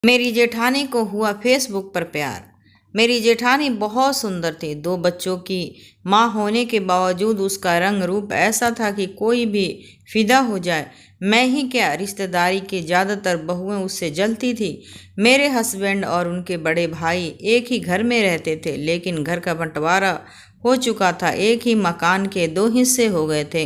मेरी जेठानी को हुआ फेसबुक पर प्यार। मेरी जेठानी बहुत सुंदर थी। 2 बच्चों की माँ होने के बावजूद उसका रंग रूप ऐसा था कि कोई भी फिदा हो जाए। मैं ही क्या, रिश्तेदारी के ज़्यादातर बहुएं उससे जलती थी। मेरे हस्बैंड और उनके बड़े भाई एक ही घर में रहते थे, लेकिन घर का बंटवारा हो चुका था। एक ही मकान के 2 हिस्से हो गए थे।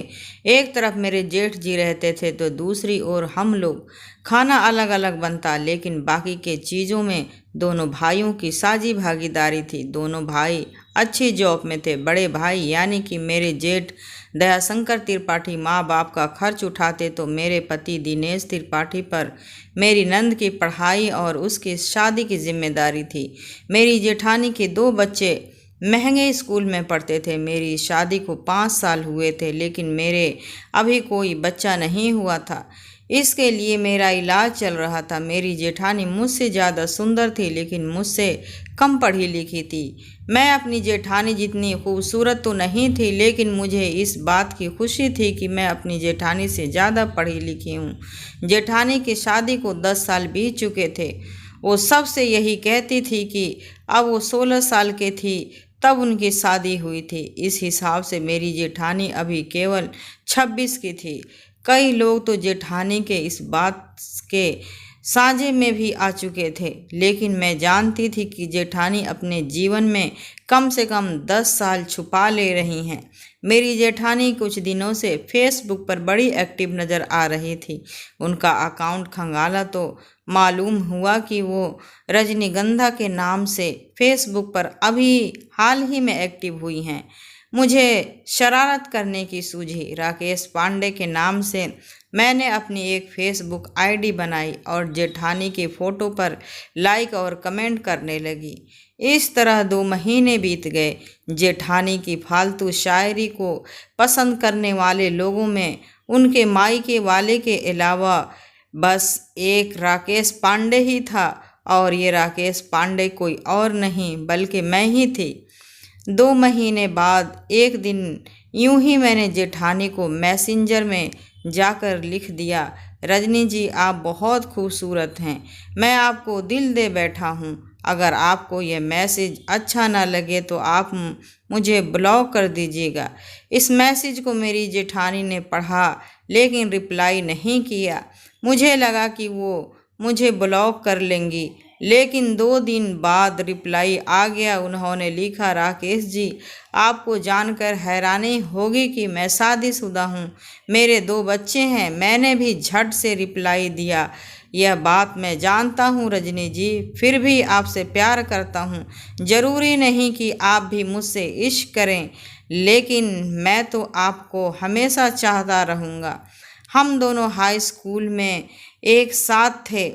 एक तरफ मेरे जेठ जी रहते थे तो दूसरी ओर हम लोग। खाना अलग अलग बनता, लेकिन बाकी के चीज़ों में दोनों भाइयों की साझी भागीदारी थी। दोनों भाई अच्छी जॉब में थे। बड़े भाई यानी कि मेरे जेठ दयाशंकर त्रिपाठी माँ बाप का खर्च उठाते, तो मेरे पति दिनेश त्रिपाठी पर मेरी नंद की पढ़ाई और उसकी शादी की जिम्मेदारी थी। मेरी जेठानी के 2 बच्चे महंगे स्कूल में पढ़ते थे। मेरी शादी को 5 साल हुए थे, लेकिन मेरे अभी कोई बच्चा नहीं हुआ था। इसके लिए मेरा इलाज चल रहा था। मेरी जेठानी मुझसे ज़्यादा सुंदर थी, लेकिन मुझसे कम पढ़ी लिखी थी। मैं अपनी जेठानी जितनी खूबसूरत तो नहीं थी, लेकिन मुझे इस बात की खुशी थी कि मैं अपनी जेठानी से ज़्यादा पढ़ी लिखी हूँ। जेठानी की शादी को 10 साल बीत चुके थे। वो सबसे यही कहती थी कि अब वो 16 साल की थी तब उनकी शादी हुई थी। इस हिसाब से मेरी जेठानी अभी केवल 26 की थी। कई लोग तो जेठानी के इस बात के साझे में भी आ चुके थे, लेकिन मैं जानती थी कि जेठानी अपने जीवन में कम से कम 10 साल छुपा ले रही हैं। मेरी जेठानी कुछ दिनों से फेसबुक पर बड़ी एक्टिव नज़र आ रही थी। उनका अकाउंट खंगाला तो मालूम हुआ कि वो रजनीगंधा के नाम से फेसबुक पर अभी हाल ही में एक्टिव हुई हैं। मुझे शरारत करने की सूझी। राकेश पांडे के नाम से मैंने अपनी एक फेसबुक आईडी बनाई और जेठानी की फ़ोटो पर लाइक और कमेंट करने लगी। इस तरह 2 महीने बीत गए। जेठानी की फालतू शायरी को पसंद करने वाले लोगों में उनके मायके वाले के अलावा बस एक राकेश पांडे ही था, और ये राकेश पांडे कोई और नहीं बल्कि मैं ही थी। 2 महीने बाद एक दिन यूं ही मैंने जेठानी को मैसेंजर में जाकर लिख दिया, रजनी जी आप बहुत खूबसूरत हैं। मैं आपको दिल दे बैठा हूँ। अगर आपको यह मैसेज अच्छा ना लगे तो आप मुझे ब्लॉक कर दीजिएगा। इस मैसेज को मेरी जेठानी ने पढ़ा, लेकिन रिप्लाई नहीं किया। मुझे लगा कि वो मुझे ब्लॉक कर लेंगी, लेकिन 2 दिन बाद रिप्लाई आ गया। उन्होंने लिखा, राकेश जी आपको जानकर हैरानी होगी कि मैं शादीशुदा हूँ। मेरे 2 बच्चे हैं। मैंने भी झट से रिप्लाई दिया, यह बात मैं जानता हूँ रजनी जी, फिर भी आपसे प्यार करता हूँ। ज़रूरी नहीं कि आप भी मुझसे इश्क करें, लेकिन मैं तो आपको हमेशा चाहता रहूँगा। हम दोनों हाई स्कूल में एक साथ थे,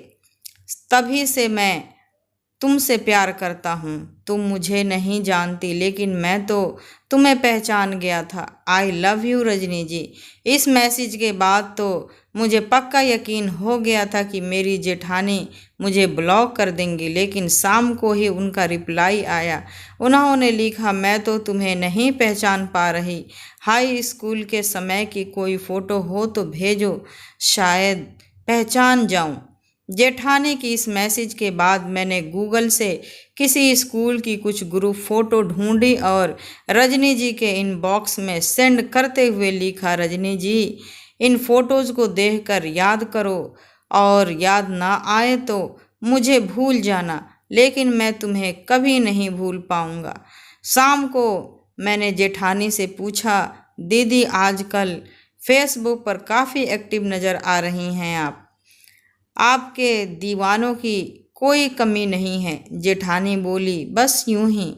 तभी से मैं तुमसे प्यार करता हूँ। तुम मुझे नहीं जानती, लेकिन मैं तो तुम्हें पहचान गया था। आई लव यू रजनी जी। इस मैसेज के बाद तो मुझे पक्का यकीन हो गया था कि मेरी जेठानी मुझे ब्लॉक कर देंगी, लेकिन शाम को ही उनका रिप्लाई आया। उन्होंने लिखा, मैं तो तुम्हें नहीं पहचान पा रही। हाई स्कूल के समय की कोई फ़ोटो हो तो भेजो, शायद पहचान जाऊँ। जेठानी की इस मैसेज के बाद मैंने गूगल से किसी स्कूल की कुछ ग्रुप फ़ोटो ढूंढी और रजनी जी के इनबॉक्स में सेंड करते हुए लिखा, रजनी जी इन फ़ोटोज़ को देखकर याद करो, और याद ना आए तो मुझे भूल जाना, लेकिन मैं तुम्हें कभी नहीं भूल पाऊँगा। शाम को मैंने जेठानी से पूछा, दीदी आजकल फेसबुक पर काफ़ी एक्टिव नज़र आ रही हैं आपके दीवानों की कोई कमी नहीं है। जेठानी बोली, बस यूं ही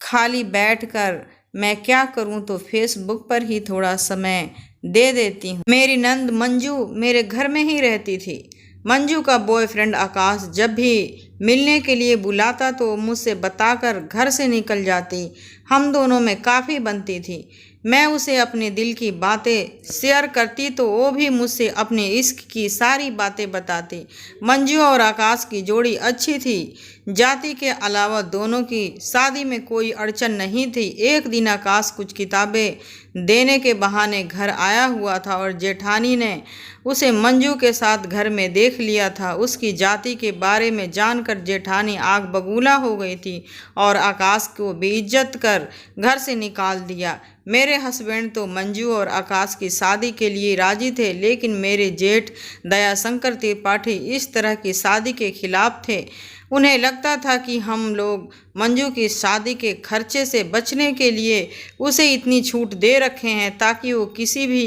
खाली बैठकर मैं क्या करूं तो फेसबुक पर ही थोड़ा समय दे देती हूँ। मेरी नंद मंजू मेरे घर में ही रहती थी। मंजू का बॉयफ्रेंड आकाश जब भी मिलने के लिए बुलाता तो मुझसे बताकर घर से निकल जाती। हम दोनों में काफ़ी बनती थी। मैं उसे अपने दिल की बातें शेयर करती तो वो भी मुझसे अपने इश्क की सारी बातें बताती। मंजू और आकाश की जोड़ी अच्छी थी। जाति के अलावा दोनों की शादी में कोई अड़चन नहीं थी। एक दिन आकाश कुछ किताबें देने के बहाने घर आया हुआ था और जेठानी ने उसे मंजू के साथ घर में देख लिया था। उसकी जाति के बारे में जानकर जेठानी आग बबूला हो गई थी और आकाश को बेइज्जत कर घर से निकाल दिया। मेरे हस्बैंड तो मंजू और आकाश की शादी के लिए राजी थे, लेकिन मेरे जेठ दयाशंकर त्रिपाठी इस तरह की शादी के खिलाफ थे। उन्हें लगता था कि हम लोग मंजू की शादी के खर्चे से बचने के लिए उसे इतनी छूट दे रखे हैं ताकि वो किसी भी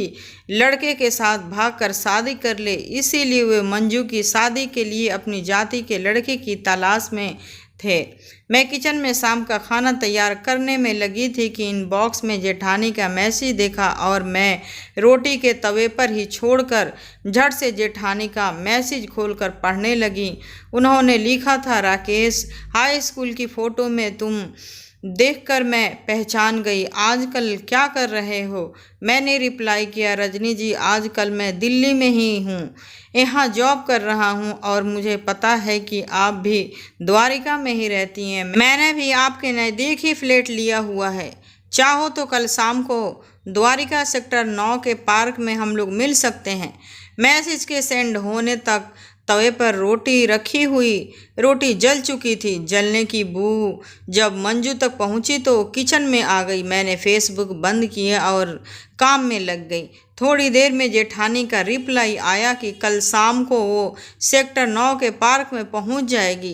लड़के के साथ भागकर शादी कर ले। इसीलिए वे मंजू की शादी के लिए अपनी जाति के लड़के की तलाश में थे। मैं किचन में शाम का खाना तैयार करने में लगी थी कि इनबॉक्स में जेठानी का मैसेज देखा और मैं रोटी के तवे पर ही छोड़कर झट से जेठानी का मैसेज खोलकर पढ़ने लगी। उन्होंने लिखा था, राकेश, हाई स्कूल की फ़ोटो में तुम देखकर मैं पहचान गई। आजकल क्या कर रहे हो? मैंने रिप्लाई किया, रजनी जी, आजकल मैं दिल्ली में ही हूँ, यहाँ जॉब कर रहा हूँ और मुझे पता है कि आप भी द्वारिका में ही रहती हैं। मैंने भी आपके नज़दीक ही फ्लैट लिया हुआ है। चाहो तो कल शाम को द्वारिका सेक्टर 9 के पार्क में हम लोग मिल सकते हैं। मैसेज के सेंड होने तक तवे पर रोटी रखी हुई रोटी जल चुकी थी। जलने की बू जब मंजू तक पहुंची तो किचन में आ गई। मैंने फेसबुक बंद किया और काम में लग गई। थोड़ी देर में जेठानी का रिप्लाई आया कि कल शाम को वो सेक्टर 9 के पार्क में पहुंच जाएगी।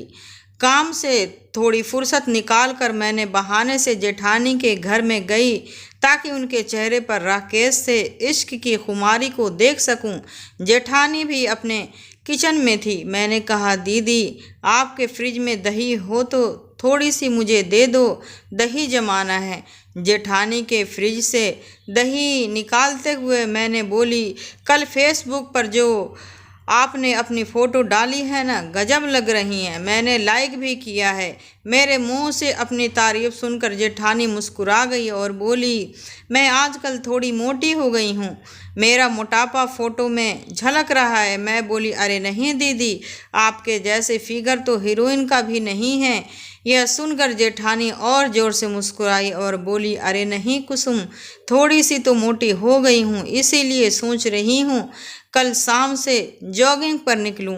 काम से थोड़ी फुर्सत निकाल कर मैंने बहाने से जेठानी के घर में गई ताकि उनके चेहरे पर राकेश से इश्क की खुमारी को देख सकूं। जेठानी भी अपने किचन में थी। मैंने कहा, दीदी, आपके फ्रिज में दही हो तो थोड़ी सी मुझे दे दो, दही जमाना है। जेठानी के फ्रिज से दही निकालते हुए मैंने बोली, कल फेसबुक पर जो आपने अपनी फ़ोटो डाली है ना, गजब लग रही हैं। मैंने लाइक भी किया है। मेरे मुंह से अपनी तारीफ सुनकर जेठानी मुस्कुरा गई और बोली, मैं आजकल थोड़ी मोटी हो गई हूँ, मेरा मोटापा फ़ोटो में झलक रहा है। मैं बोली, अरे नहीं दीदी, आपके जैसे फिगर तो हीरोइन का भी नहीं है। यह सुनकर जेठानी और ज़ोर से मुस्कुराई और बोली, अरे नहीं कुसुम, थोड़ी सी तो मोटी हो गई हूँ, इसीलिए सोच रही हूँ कल शाम से जॉगिंग पर निकलूं।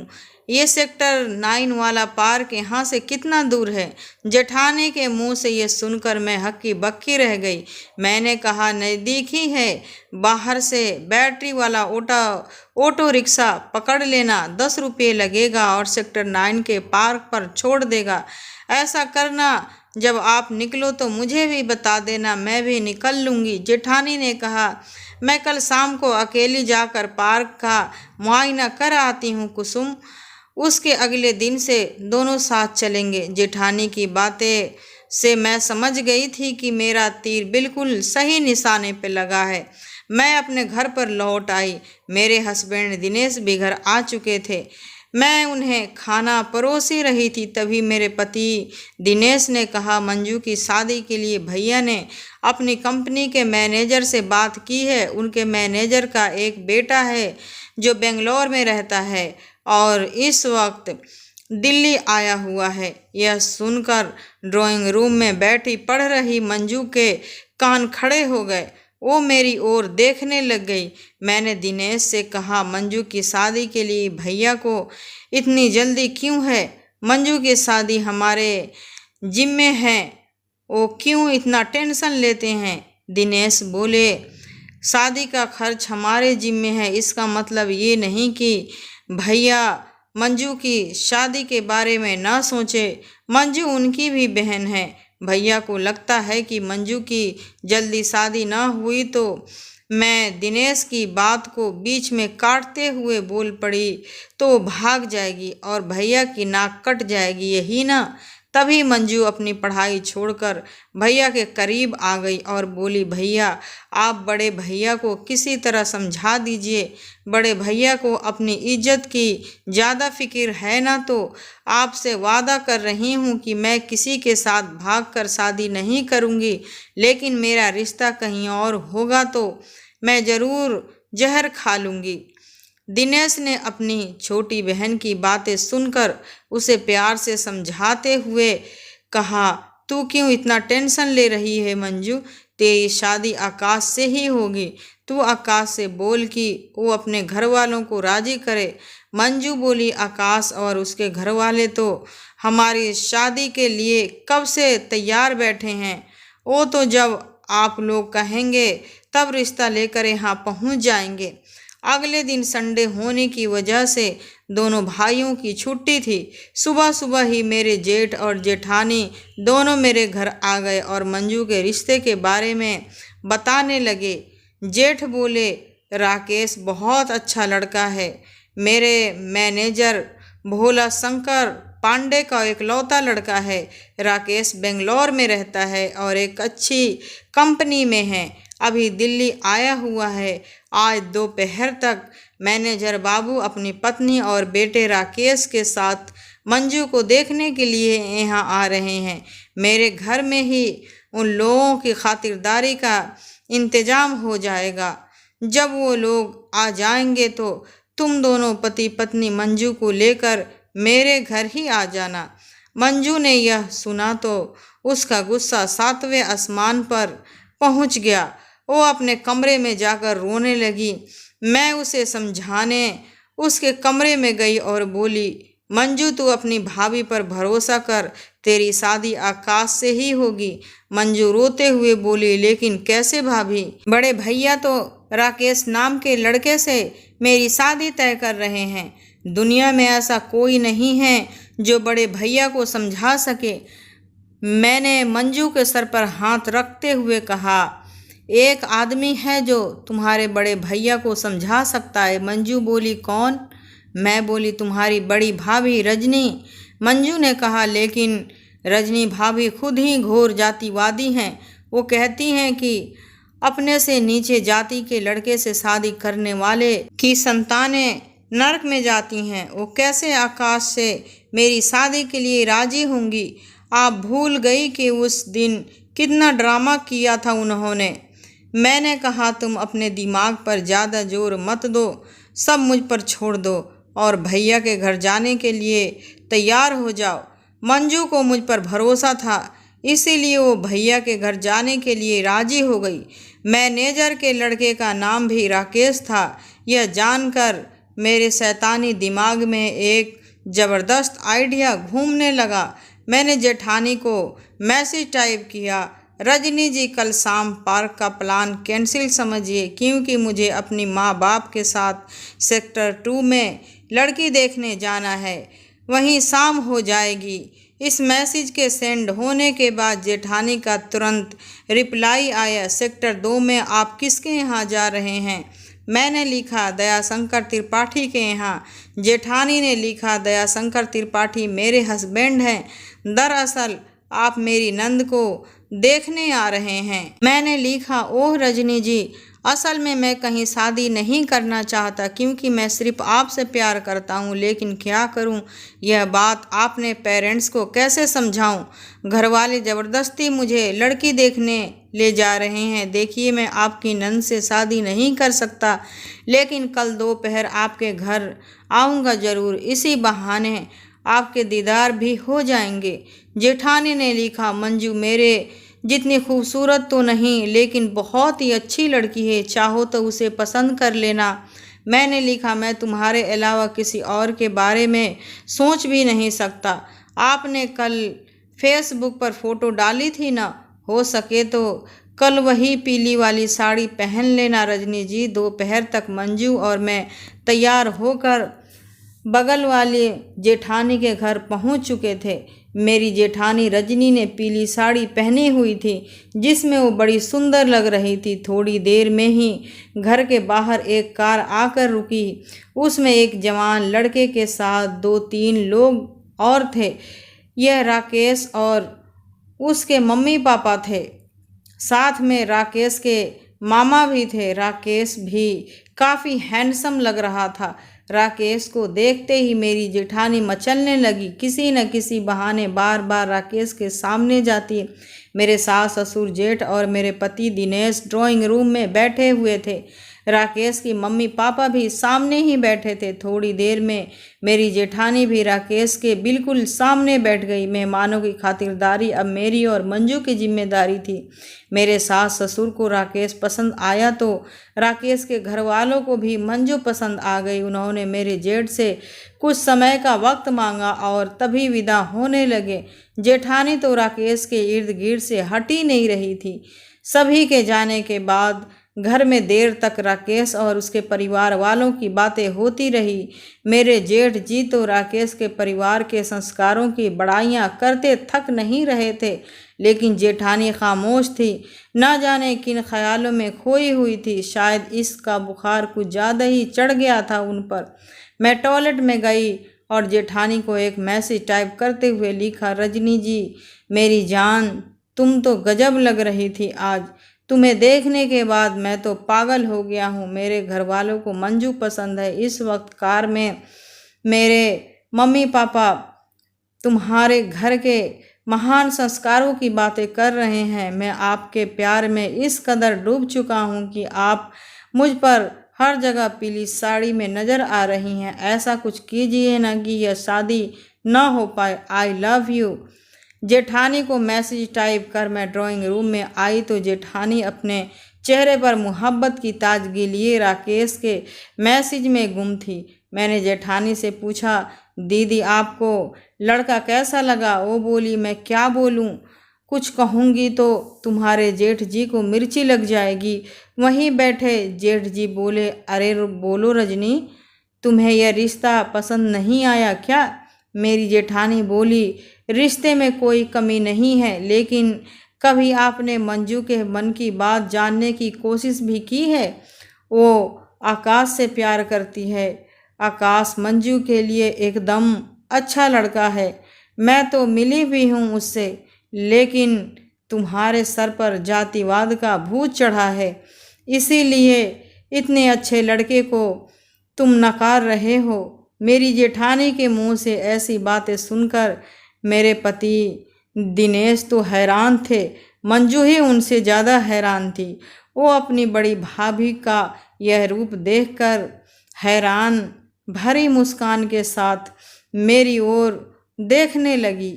ये सेक्टर 9 वाला पार्क यहाँ से कितना दूर है? जेठानी के मुंह से ये सुनकर मैं हक्की बक्की रह गई। मैंने कहा, नज़दीक ही है, बाहर से बैटरी वाला ऑटो रिक्शा पकड़ लेना, 10 रुपये लगेगा और सेक्टर 9 के पार्क पर छोड़ देगा। ऐसा करना, जब आप निकलो तो मुझे भी बता देना, मैं भी निकल लूँगी। जेठानी ने कहा, मैं कल शाम को अकेली जाकर पार्क का मुआयना कर आती हूँ कुसुम। उसके अगले दिन से दोनों साथ चलेंगे। जेठानी की बातें से मैं समझ गई थी कि मेरा तीर बिल्कुल सही निशाने पर लगा है। मैं अपने घर पर लौट आई। मेरे हस्बैंड दिनेश भी घर आ चुके थे। मैं उन्हें खाना परोसी रही थी, तभी मेरे पति दिनेश ने कहा, मंजू की शादी के लिए भैया ने अपनी कंपनी के मैनेजर से बात की है। उनके मैनेजर का एक बेटा है जो बेंगलोर में रहता है और इस वक्त दिल्ली आया हुआ है। यह सुनकर ड्राइंग रूम में बैठी पढ़ रही मंजू के कान खड़े हो गए। वो मेरी ओर देखने लग गई। मैंने दिनेश से कहा, मंजू की शादी के लिए भैया को इतनी जल्दी क्यों है? मंजू की शादी हमारे जिम्मे है, वो क्यों इतना टेंशन लेते हैं? दिनेश बोले, शादी का खर्च हमारे जिम्मे है, इसका मतलब ये नहीं कि भैया मंजू की शादी के बारे में ना सोचे। मंजू उनकी भी बहन है। भैया को लगता है कि मंजू की जल्दी शादी ना हुई तो मैं दिनेश की बात को बीच में काटते हुए बोल पड़ी तो भाग जाएगी और भैया की नाक कट जाएगी, यही ना? तभी मंजू अपनी पढ़ाई छोड़कर भैया के करीब आ गई और बोली, भैया, आप बड़े भैया को किसी तरह समझा दीजिए। बड़े भैया को अपनी इज्जत की ज़्यादा फिक्र है ना, तो आपसे वादा कर रही हूँ कि मैं किसी के साथ भागकर शादी नहीं करूँगी, लेकिन मेरा रिश्ता कहीं और होगा तो मैं ज़रूर जहर खा लूँगी। दिनेश ने अपनी छोटी बहन की बातें सुनकर उसे प्यार से समझाते हुए कहा, तू क्यों इतना टेंशन ले रही है मंजू? तेरी शादी आकाश से ही होगी। तू आकाश से बोल कि वो अपने घर वालों को राजी करे। मंजू बोली, आकाश और उसके घर वाले तो हमारी शादी के लिए कब से तैयार बैठे हैं। वो तो जब आप लोग कहेंगे तब रिश्ता लेकर यहाँ पहुँच जाएंगे। अगले दिन संडे होने की वजह से दोनों भाइयों की छुट्टी थी। सुबह सुबह ही मेरे जेठ और जेठानी दोनों मेरे घर आ गए और मंजू के रिश्ते के बारे में बताने लगे। जेठ बोले, राकेश बहुत अच्छा लड़का है। मेरे मैनेजर भोला शंकर पांडे का इकलौता लड़का है। राकेश बेंगलोर में रहता है और एक अच्छी कंपनी में है। अभी दिल्ली आया हुआ है। आज दोपहर तक मैनेजर बाबू अपनी पत्नी और बेटे राकेश के साथ मंजू को देखने के लिए यहाँ आ रहे हैं। मेरे घर में ही उन लोगों की खातिरदारी का इंतजाम हो जाएगा। जब वो लोग आ जाएंगे तो तुम दोनों पति पत्नी मंजू को लेकर मेरे घर ही आ जाना। मंजू ने यह सुना तो उसका गुस्सा 7वें आसमान पर पहुंच गया। वो अपने कमरे में जाकर रोने लगी। मैं उसे समझाने उसके कमरे में गई और बोली, मंजू तू अपनी भाभी पर भरोसा कर, तेरी शादी आकाश से ही होगी। मंजू रोते हुए बोली, लेकिन कैसे भाभी? बड़े भैया तो राकेश नाम के लड़के से मेरी शादी तय कर रहे हैं। दुनिया में ऐसा कोई नहीं है जो बड़े भैया को समझा सके। मैंने मंजू के सर पर हाथ रखते हुए कहा, एक आदमी है जो तुम्हारे बड़े भैया को समझा सकता है। मंजू बोली, कौन? मैं बोली, तुम्हारी बड़ी भाभी रजनी। मंजू ने कहा, लेकिन रजनी भाभी खुद ही घोर जातिवादी हैं। वो कहती हैं कि अपने से नीचे जाति के लड़के से शादी करने वाले की संतानें नरक में जाती हैं। वो कैसे आकाश से मेरी शादी के लिए राजी होंगी? आप भूल गई कि उस दिन कितना ड्रामा किया था उन्होंने। मैंने कहा, तुम अपने दिमाग पर ज़्यादा जोर मत दो, सब मुझ पर छोड़ दो और भैया के घर जाने के लिए तैयार हो जाओ। मंजू को मुझ पर भरोसा था, इसीलिए वो भैया के घर जाने के लिए राजी हो गई। मैनेजर के लड़के का नाम भी राकेश था। यह जानकर मेरे शैतानी दिमाग में एक ज़बरदस्त आइडिया घूमने लगा। मैंने जेठानी को मैसेज टाइप किया, रजनी जी कल शाम पार्क का प्लान कैंसिल समझिए, क्योंकि मुझे अपनी माँ बाप के साथ सेक्टर 2 में लड़की देखने जाना है। वहीं शाम हो जाएगी। इस मैसेज के सेंड होने के बाद जेठानी का तुरंत रिप्लाई आया, सेक्टर 2 में आप किसके यहाँ जा रहे हैं? मैंने लिखा, दयाशंकर त्रिपाठी के यहाँ। जेठानी ने लिखा, दयाशंकर त्रिपाठी मेरे हस्बैंड हैं। दरअसल आप मेरी नंद को देखने आ रहे हैं। मैंने लिखा, ओह रजनी जी, असल में मैं कहीं शादी नहीं करना चाहता, क्योंकि मैं सिर्फ आपसे प्यार करता हूँ। लेकिन क्या करूँ, यह बात आपने पेरेंट्स को कैसे समझाऊँ? घर वाले ज़बरदस्ती मुझे लड़की देखने ले जा रहे हैं। देखिए, मैं आपकी नंद से शादी नहीं कर सकता, लेकिन कल दोपहर आपके घर आऊँगा ज़रूर। इसी बहाने आपके दीदार भी हो जाएंगे। जेठानी ने लिखा, मंजू मेरे जितनी खूबसूरत तो नहीं, लेकिन बहुत ही अच्छी लड़की है, चाहो तो उसे पसंद कर लेना। मैंने लिखा, मैं तुम्हारे अलावा किसी और के बारे में सोच भी नहीं सकता। आपने कल फेसबुक पर फ़ोटो डाली थी ना, हो सके तो कल वही पीली वाली साड़ी पहन लेना रजनी जी। दोपहर तक मंजू और मैं तैयार होकर बगल वाले जेठानी के घर पहुंच चुके थे। मेरी जेठानी रजनी ने पीली साड़ी पहनी हुई थी, जिसमें वो बड़ी सुंदर लग रही थी। थोड़ी देर में ही घर के बाहर एक कार आकर रुकी। उसमें एक जवान लड़के के साथ 2-3 लोग और थे। यह राकेश और उसके मम्मी पापा थे। साथ में राकेश के मामा भी थे। राकेश भी काफ़ी हैंडसम लग रहा था। राकेश को देखते ही मेरी जेठानी मचलने लगी। किसी न किसी बहाने बार बार राकेश के सामने जाती। मेरे सास ससुर जेठ और मेरे पति दिनेश ड्राइंग रूम में बैठे हुए थे। राकेश की मम्मी पापा भी सामने ही बैठे थे। थोड़ी देर में मेरी जेठानी भी राकेश के बिल्कुल सामने बैठ गई। मेहमानों की खातिरदारी अब मेरी और मंजू की जिम्मेदारी थी। मेरे सास ससुर को राकेश पसंद आया तो राकेश के घर वालों को भी मंजू पसंद आ गई। उन्होंने मेरे जेठ से कुछ समय का वक्त मांगा और तभी विदा होने लगे। जेठानी तो राकेश के इर्द गिर्द से हटी नहीं रही थी। सभी के जाने के बाद घर में देर तक राकेश और उसके परिवार वालों की बातें होती रही। मेरे जेठ जी तो राकेश के परिवार के संस्कारों की बड़ाइयाँ करते थक नहीं रहे थे, लेकिन जेठानी खामोश थी। न जाने किन ख्यालों में खोई हुई थी। शायद इसका बुखार कुछ ज़्यादा ही चढ़ गया था उन पर। मैं टॉयलेट में गई और जेठानी को एक मैसेज टाइप करते हुए लिखा, रजनी जी मेरी जान, तुम तो गजब लग रही थी आज। तुम्हें देखने के बाद मैं तो पागल हो गया हूँ। मेरे घर वालों को मंजू पसंद है। इस वक्त कार में मेरे मम्मी पापा तुम्हारे घर के महान संस्कारों की बातें कर रहे हैं। मैं आपके प्यार में इस कदर डूब चुका हूँ कि आप मुझ पर हर जगह पीली साड़ी में नज़र आ रही हैं। ऐसा कुछ कीजिए ना कि यह शादी ना हो पाए। I love you. जेठानी को मैसेज टाइप कर मैं ड्राइंग रूम में आई तो जेठानी अपने चेहरे पर मोहब्बत की ताजगी लिए राकेश के मैसेज में गुम थी। मैंने जेठानी से पूछा, दीदी आपको लड़का कैसा लगा? वो बोली, मैं क्या बोलूँ, कुछ कहूँगी तो तुम्हारे जेठ जी को मिर्ची लग जाएगी। वहीं बैठे जेठ जी बोले, अरे बोलो रजनी, तुम्हें यह रिश्ता पसंद नहीं आया क्या? मेरी जेठानी बोली, रिश्ते में कोई कमी नहीं है, लेकिन कभी आपने मंजू के मन की बात जानने की कोशिश भी की है? वो आकाश से प्यार करती है। आकाश मंजू के लिए एकदम अच्छा लड़का है। मैं तो मिली भी हूँ उससे, लेकिन तुम्हारे सर पर जातिवाद का भूत चढ़ा है, इसीलिए इतने अच्छे लड़के को तुम नकार रहे हो। मेरी जेठानी के मुंह से ऐसी बातें सुनकर मेरे पति दिनेश तो हैरान थे। मंजू ही उनसे ज़्यादा हैरान थी। वो अपनी बड़ी भाभी का यह रूप देखकर हैरान भरी मुस्कान के साथ मेरी ओर देखने लगी।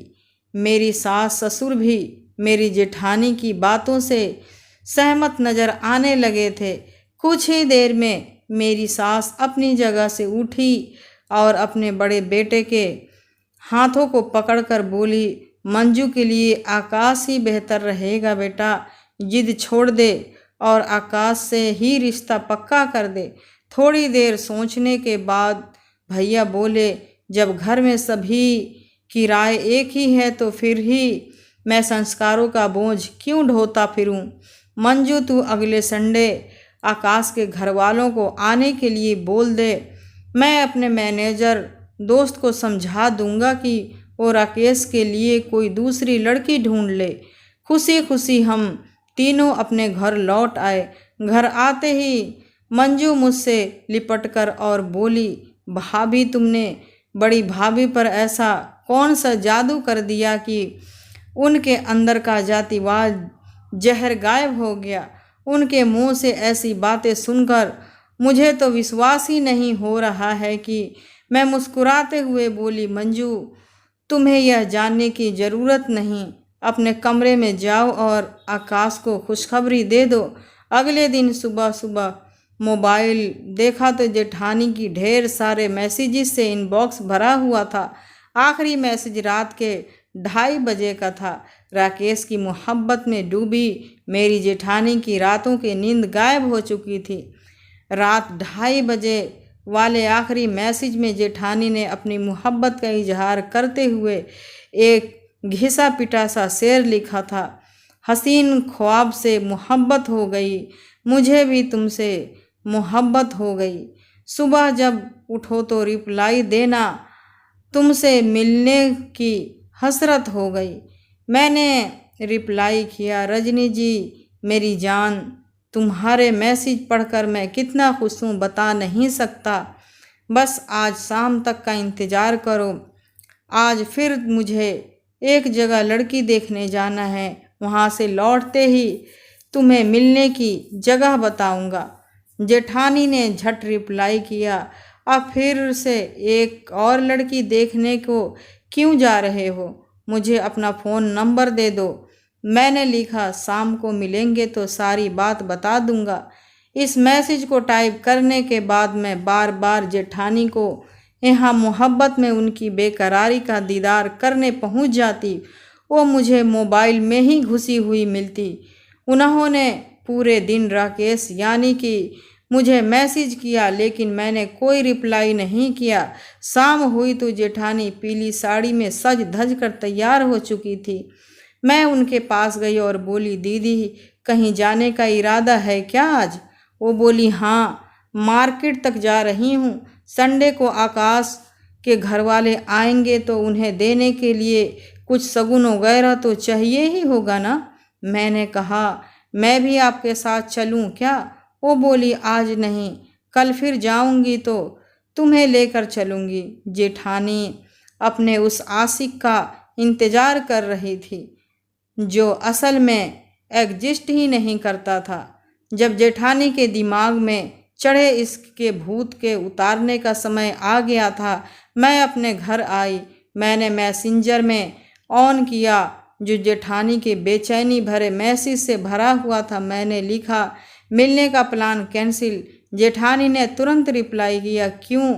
मेरी सास ससुर भी मेरी जेठानी की बातों से सहमत नज़र आने लगे थे। कुछ ही देर में मेरी सास अपनी जगह से उठी और अपने बड़े बेटे के हाथों को पकड़कर बोली, मंजू के लिए आकाश ही बेहतर रहेगा बेटा। जिद छोड़ दे और आकाश से ही रिश्ता पक्का कर दे। थोड़ी देर सोचने के बाद भैया बोले, जब घर में सभी की राय एक ही है तो फिर ही मैं संस्कारों का बोझ क्यों ढोता फिरूं। मंजू तू अगले संडे आकाश के घर वालों को आने के लिए बोल दे। मैं अपने मैनेजर दोस्त को समझा दूंगा कि वो राकेश के लिए कोई दूसरी लड़की ढूंढ ले। खुशी खुशी हम तीनों अपने घर लौट आए। घर आते ही मंजू मुझसे लिपटकर और बोली, भाभी तुमने बड़ी भाभी पर ऐसा कौन सा जादू कर दिया कि उनके अंदर का जातिवाद जहर गायब हो गया। उनके मुंह से ऐसी बातें सुनकर मुझे तो विश्वास ही नहीं हो रहा है कि मैं मुस्कुराते हुए बोली, मंजू तुम्हें यह जानने की ज़रूरत नहीं। अपने कमरे में जाओ और आकाश को खुशखबरी दे दो। अगले दिन सुबह सुबह मोबाइल देखा तो जेठानी की ढेर सारे मैसेजेस से इनबॉक्स भरा हुआ था। आखिरी मैसेज रात के 2:30 बजे का था। राकेश की मोहब्बत में डूबी मेरी जेठानी की रातों की नींद गायब हो चुकी थी। रात 2:30 बजे वाले आखिरी मैसेज में जेठानी ने अपनी मोहब्बत का इजहार करते हुए एक घिसा पिटा सा शेर लिखा था, हसीन ख्वाब से मोहब्बत हो गई, मुझे भी तुमसे मोहब्बत हो गई। सुबह जब उठो तो रिप्लाई देना, तुमसे मिलने की हसरत हो गई। मैंने रिप्लाई किया, रजनी जी मेरी जान, तुम्हारे मैसेज पढ़कर मैं कितना खुश हूँ बता नहीं सकता। बस आज शाम तक का इंतज़ार करो। आज फिर मुझे एक जगह लड़की देखने जाना है। वहाँ से लौटते ही तुम्हें मिलने की जगह बताऊँगा। जेठानी ने झट रिप्लाई किया, अब फिर से एक और लड़की देखने को क्यों जा रहे हो? मुझे अपना फ़ोन नंबर दे दो। मैंने लिखा, शाम को मिलेंगे तो सारी बात बता दूंगा। इस मैसेज को टाइप करने के बाद मैं बार बार जेठानी को यहाँ मोहब्बत में उनकी बेकरारी का दीदार करने पहुँच जाती। वो मुझे मोबाइल में ही घुसी हुई मिलती। उन्होंने पूरे दिन राकेश यानी कि मुझे मैसेज किया, लेकिन मैंने कोई रिप्लाई नहीं किया। शाम हुई तो जेठानी पीली साड़ी में सज धज कर तैयार हो चुकी थी। मैं उनके पास गई और बोली, दीदी कहीं जाने का इरादा है क्या आज? वो बोली, हाँ, मार्केट तक जा रही हूँ। संडे को आकाश के घर वाले आएंगे तो उन्हें देने के लिए कुछ शगुन वगैरह तो चाहिए ही होगा ना। मैंने कहा, मैं भी आपके साथ चलूँ क्या? वो बोली, आज नहीं, कल फिर जाऊंगी तो तुम्हें लेकर चलूंगी। जेठानी अपने उस आशिक का इंतज़ार कर रही थी जो असल में एग्जिस्ट ही नहीं करता था। जब जेठानी के दिमाग में चढ़े इसके भूत के उतारने का समय आ गया था, मैं अपने घर आई। मैंने मैसेंजर में ऑन किया जो जेठानी के बेचैनी भरे मैसेज से भरा हुआ था। मैंने लिखा, मिलने का प्लान कैंसिल। जेठानी ने तुरंत रिप्लाई किया, क्यों?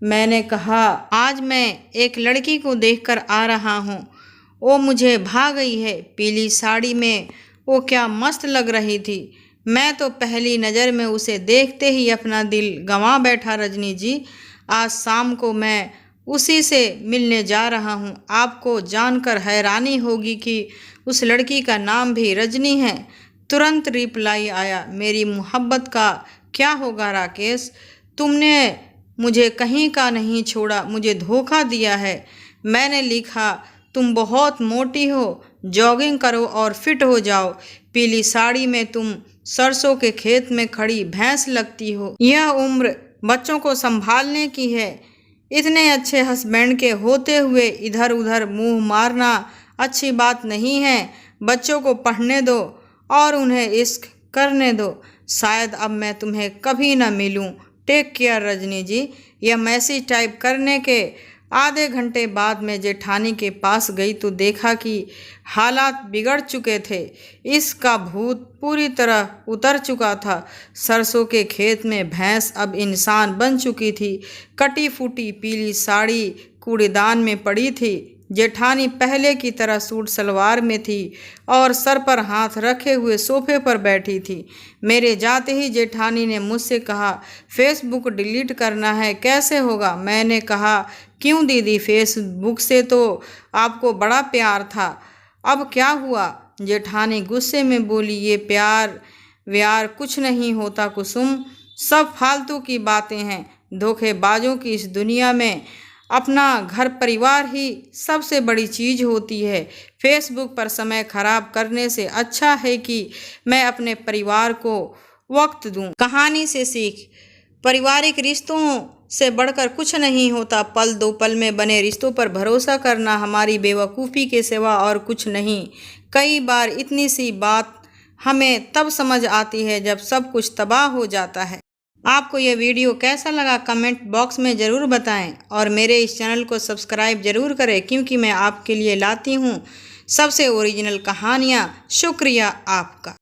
मैंने कहा, आज मैं एक लड़की को देखकर आ रहा हूँ, वो मुझे भा गई है। पीली साड़ी में वो क्या मस्त लग रही थी। मैं तो पहली नज़र में उसे देखते ही अपना दिल गंवा बैठा। रजनी जी, आज शाम को मैं उसी से मिलने जा रहा हूँ। आपको जानकर हैरानी होगी कि उस लड़की का नाम भी रजनी है। तुरंत रिप्लाई आया, मेरी मोहब्बत का क्या होगा राकेश? तुमने मुझे कहीं का नहीं छोड़ा, मुझे धोखा दिया है। मैंने लिखा, तुम बहुत मोटी हो, जॉगिंग करो और फिट हो जाओ। पीली साड़ी में तुम सरसों के खेत में खड़ी भैंस लगती हो। यह उम्र बच्चों को संभालने की है। इतने अच्छे हस्बैंड के होते हुए इधर उधर मुंह मारना अच्छी बात नहीं है। बच्चों को पढ़ने दो और उन्हें इश्क करने दो। शायद अब मैं तुम्हें कभी ना मिलूं। टेक केयर रजनी जी। यह मैसेज टाइप करने के आधे घंटे बाद मैं जेठानी के पास गई तो देखा कि हालात बिगड़ चुके थे। इसका भूत पूरी तरह उतर चुका था। सरसों के खेत में भैंस अब इंसान बन चुकी थी। कटी फूटी पीली साड़ी कूड़ेदान में पड़ी थी। जेठानी पहले की तरह सूट सलवार में थी और सर पर हाथ रखे हुए सोफे पर बैठी थी। मेरे जाते ही जेठानी ने मुझसे कहा, फेसबुक डिलीट करना है, कैसे होगा? मैंने कहा, क्यों दीदी, फेसबुक से तो आपको बड़ा प्यार था, अब क्या हुआ? जेठानी गुस्से में बोली, ये प्यार व्यार कुछ नहीं होता कुसुम, सब फालतू की बातें हैं। धोखेबाजों की इस दुनिया में अपना घर परिवार ही सबसे बड़ी चीज़ होती है। फेसबुक पर समय खराब करने से अच्छा है कि मैं अपने परिवार को वक्त दूं। कहानी से सीख, पारिवारिक रिश्तों से बढ़कर कुछ नहीं होता। पल दो पल में बने रिश्तों पर भरोसा करना हमारी बेवकूफ़ी के सिवा और कुछ नहीं। कई बार इतनी सी बात हमें तब समझ आती है जब सब कुछ तबाह हो जाता है। आपको यह वीडियो कैसा लगा कमेंट बॉक्स में ज़रूर बताएं और मेरे इस चैनल को सब्सक्राइब ज़रूर करें, क्योंकि मैं आपके लिए लाती हूँ सबसे ओरिजिनल कहानियाँ। शुक्रिया आपका।